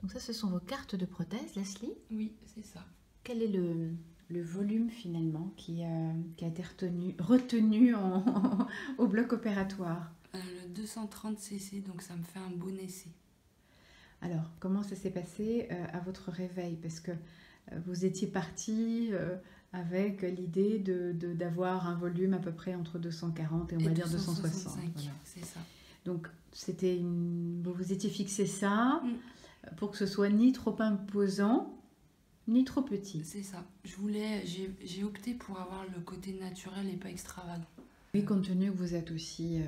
Donc ça, ce sont vos cartes de prothèse, Leslie. Oui, c'est ça. Quel est le volume finalement qui a été retenu au bloc opératoire? Le 230 cc, donc ça me fait un bon essai. Alors, comment ça s'est passé à votre réveil? Parce que vous étiez parti avec l'idée d'avoir un volume à peu près entre 240 et on va dire 260. Voilà. C'est ça. Donc, vous vous étiez fixé ça pour que ce soit ni trop imposant, ni trop petit. C'est ça. J'ai opté pour avoir le côté naturel et pas extravagant. Oui, compte tenu que vous êtes aussi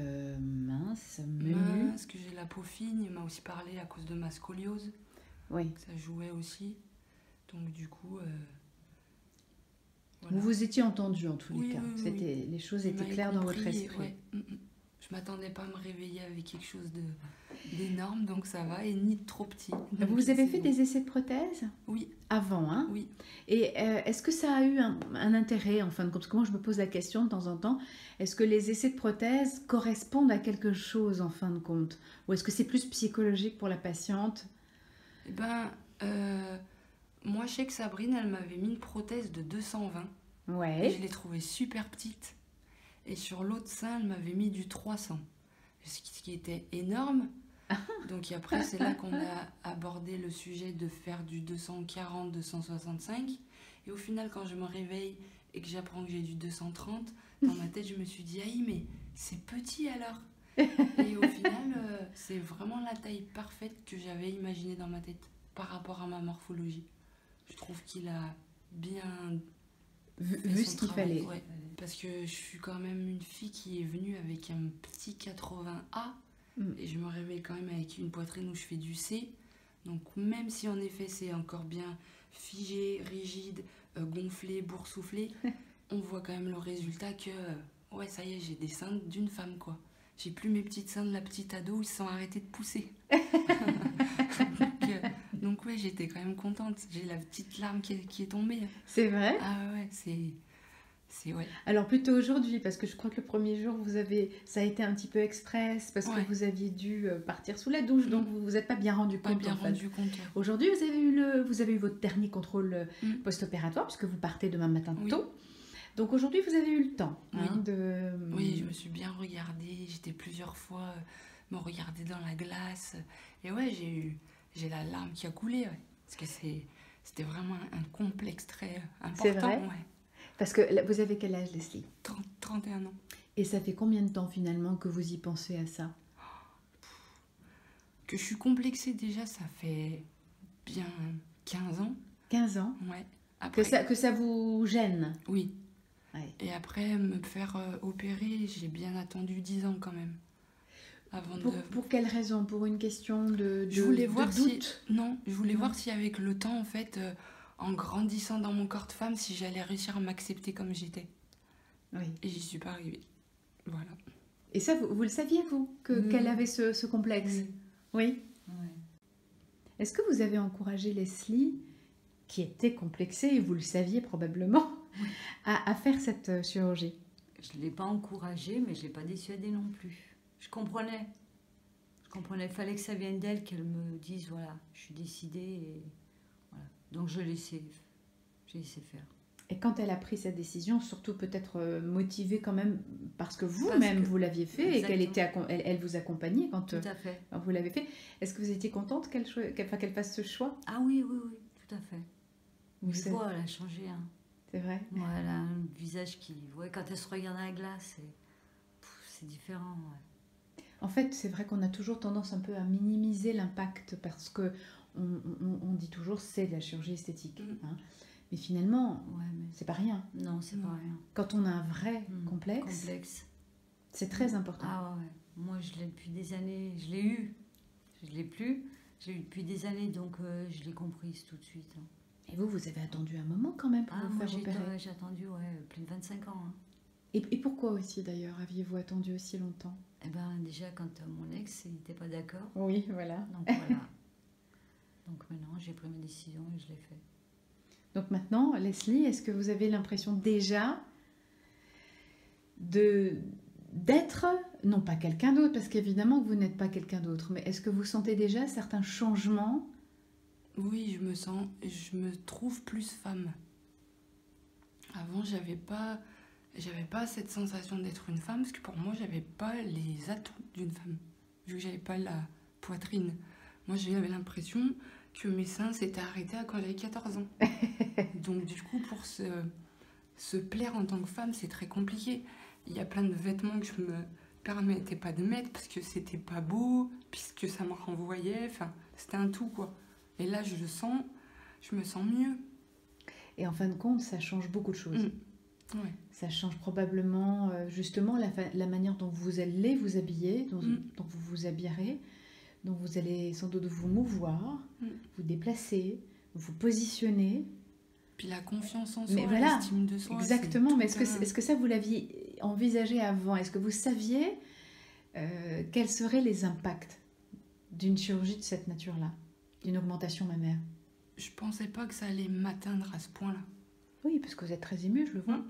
mince, menu. Mince, que j'ai la peau fine, il m'a aussi parlé à cause de ma scoliose. Oui. Ça jouait aussi. Donc du coup... voilà. Vous vous étiez entendu en tous les cas. Oui. Les choses étaient claires dans votre esprit. Ouais. Je m'attendais pas à me réveiller avec quelque chose d'énorme, donc ça va, et ni de trop petit. Donc vous avez fait des essais de prothèses? Oui. Avant, hein? Oui. Et est-ce que ça a eu un intérêt, en fin de compte? Parce que moi, je me pose la question de temps en temps, est-ce que les essais de prothèses correspondent à quelque chose, en fin de compte? Ou est-ce que c'est plus psychologique pour la patiente? Eh ben, moi, je sais que Sabrine, elle m'avait mis une prothèse de 220. Ouais. Et je l'ai trouvée super petite. Et sur l'autre sein, elle m'avait mis du 300. Ce qui était énorme. Donc après, c'est là qu'on a abordé le sujet de faire du 240, 265. Et au final, quand je me réveille et que j'apprends que j'ai du 230, dans ma tête, je me suis dit, aïe, mais c'est petit alors. Et au final, c'est vraiment la taille parfaite que j'avais imaginée dans ma tête par rapport à ma morphologie. Je trouve qu'il a bien vu ce qu'il fallait. Ouais. Parce que je suis quand même une fille qui est venue avec un petit 80A. Et je me réveille quand même avec une poitrine où je fais du C. Donc même si en effet c'est encore bien figé, rigide, gonflé, boursouflé, on voit quand même le résultat que ouais, ça y est, j'ai des seins d'une femme, quoi. J'ai plus mes petites seins de la petite ado, ils se sont arrêtés de pousser. donc ouais, j'étais quand même contente. J'ai la petite larme qui est tombée. C'est vrai? Ah ouais, c'est ouais. Alors plutôt aujourd'hui, parce que je crois que le premier jour, ça a été un petit peu express, parce que vous aviez dû partir sous la douche, donc vous vous êtes pas bien rendu compte. Pas bien rendu compte. Aujourd'hui, vous avez eu votre dernier contrôle post-opératoire, puisque vous partez demain matin tôt. Donc aujourd'hui, vous avez eu le temps de... Oui, je me suis bien regardée, j'étais plusieurs fois me regarder dans la glace. Et ouais, j'ai la larme qui a coulé, parce que c'était vraiment un complexe très important. C'est vrai? Ouais. Parce que vous avez quel âge, Leslie? 31 ans. Et ça fait combien de temps finalement que vous y pensez à ça? Que je suis complexée déjà, ça fait bien 15 ans. 15 ans? Ouais. Après, que ça vous gêne? Oui. Ouais. Et après, me faire opérer, j'ai bien attendu 10 ans quand même. Pour quelle raison? Pour une question de je voulais voir doute? Non, je voulais voir si avec le temps, en fait... en grandissant dans mon corps de femme, si j'allais réussir à m'accepter comme j'étais. Oui. Et j'y suis pas arrivée. Voilà. Et ça, vous le saviez, vous, qu'elle avait ce complexe? Oui. Est-ce que vous avez encouragé Leslie, qui était complexée, et vous le saviez probablement, à faire cette chirurgie? Je ne l'ai pas encouragée, mais je ne l'ai pas dissuadée non plus. Je comprenais. Il fallait que ça vienne d'elle, qu'elle me dise, voilà, je suis décidée et... Donc je laissais faire. Et quand elle a pris cette décision, surtout peut-être motivée quand même parce que vous-même vous l'aviez fait. Exactement. Et qu'elle vous accompagnait quand vous l'avez fait. Est-ce que vous étiez contente qu'elle fasse ce choix? Ah oui, tout à fait. Je vois, elle a changé. Hein. C'est vrai? Ouais, elle a un visage qui... Ouais, quand elle se regarde à la glace, c'est différent. Ouais. En fait, c'est vrai qu'on a toujours tendance un peu à minimiser l'impact parce que on dit toujours c'est de la chirurgie esthétique. Hein. Mais finalement, c'est pas rien. Non, c'est pas rien. Quand on a un vrai complexe, c'est très important. Ah ouais. Moi, je l'ai depuis des années. Je l'ai eu. Je l'ai plus. J'ai eu depuis des années, donc je l'ai comprise tout de suite. Hein. Et vous avez attendu un moment quand même pour vous faire opérer? J'ai attendu plus de 25 ans. Hein. Et pourquoi aussi d'ailleurs aviez-vous attendu aussi longtemps? Eh ben déjà quand mon ex n'était pas d'accord. Oui, voilà. Donc voilà. Donc maintenant j'ai pris ma décision et je l'ai fait. Donc maintenant, Leslie, est-ce que vous avez l'impression déjà d'être, non pas quelqu'un d'autre, parce qu'évidemment que vous n'êtes pas quelqu'un d'autre, mais est-ce que vous sentez déjà certains changements Oui, je me trouve plus femme. Avant, j'avais pas cette sensation d'être une femme, parce que pour moi, j'avais pas les atouts d'une femme, vu que j'avais pas la poitrine. Moi, j'avais l'impression que mes seins s'étaient arrêtés quand j'avais 14 ans. Donc, du coup, pour se plaire en tant que femme, c'est très compliqué. Il y a plein de vêtements que je me permettais pas de mettre parce que c'était pas beau, puisque ça me renvoyait. Enfin, c'était un tout, quoi. Et là, je me sens mieux. Et en fin de compte, ça change beaucoup de choses. Ouais. Ça change probablement justement la manière dont vous allez vous habiller, dont vous vous habillerez, dont vous allez sans doute vous mouvoir, vous déplacer, vous positionner. Puis la confiance en soi, Mais voilà, l'estime de soi. exactement. Mais est-ce que ça, vous l'aviez envisagé avant? Est-ce que vous saviez quels seraient les impacts d'une chirurgie de cette nature-là, d'une augmentation mammaire? Je pensais pas que ça allait m'atteindre à ce point-là. Oui, parce que vous êtes très émue, je le vois.